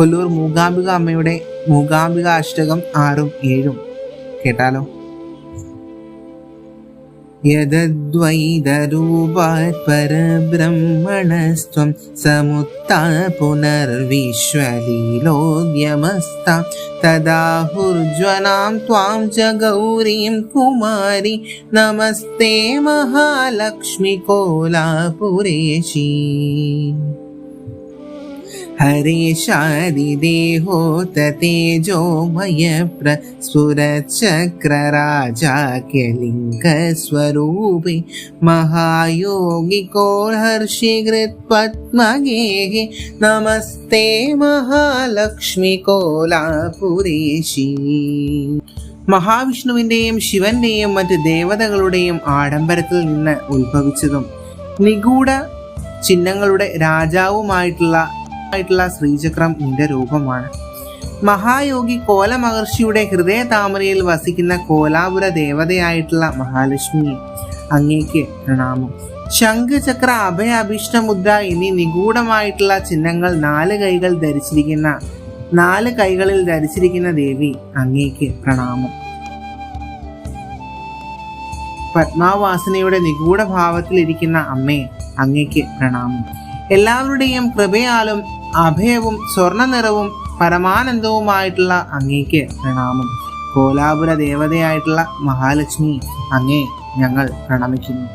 കൊല്ലൂർ മൂകാംബിക അമ്മയുടെ മൂകാംബിക അഷ്ടകം 6ഉം 7ഉം കേട്ടാലോ. യദ്വൈതരൂപാത് പരബ്രഹ്മണസ്ത്വം സമുത്ഥാ പുനർവിശ്വലീലോദ്യമസ്താം തദാഹുർജ്വനാം ത്വാം ച ഗൗരീം കുമാരി നമസ്തേ മഹാലക്ഷ്മി കോലാപുരേശി. ഹരേശാദിദേഹോത തേജോമയ പ്രസ്ഫുരച്ചക്രരാജാക്യലിംഗസ്വരൂപേ മഹായോഗികോർഹർഷികൃത്പത്മഗേഹേ നമസ്തേ മഹാലക്ഷ്മി കോലാപുരേശി. മഹാവിഷ്ണുവിൻ്റെയും ശിവന്റെയും മറ്റ് ദേവതകളുടെയും ആഡംബരത്തിൽ നിന്ന് ഉത്ഭവിച്ചതും നിഗൂഢ ചിഹ്നങ്ങളുടെ രാജാവുമായിട്ടുള്ള ശ്രീചക്രം നിന്റെ രൂപമാണ്. മഹായോഗി കോല മഹർഷിയുടെ ഹൃദയ താമരയിൽ വസിക്കുന്ന കോലാപുര ദേവതയായിട്ടുള്ള മഹാലക്ഷ്മി അങ്ങേക്ക് പ്രണാമം. ശംഖചക്ര അഭയ അഭീഷ്ടമുദ്ര എന്നീ നിഗൂഢമായിട്ടുള്ള ചിഹ്നങ്ങൾ 4 കൈകളിൽ ധരിച്ചിരിക്കുന്ന ദേവി അങ്ങേക്ക് പ്രണാമം. പത്മാവാസനയുടെ നിഗൂഢ ഭാവത്തിലിരിക്കുന്ന അമ്മേ അങ്ങേക്ക് പ്രണാമം. എല്ലാവരുടെയും കൃപയാലും അഭയവും സ്വർണ്ണ നിറവും പരമാനന്ദവുമായിട്ടുള്ള അങ്ങേക്ക് പ്രണാമം. കോലാപുര ദേവതയായിട്ടുള്ള മഹാലക്ഷ്മി അങ്ങേ ഞങ്ങൾ പ്രണമിക്കുന്നു.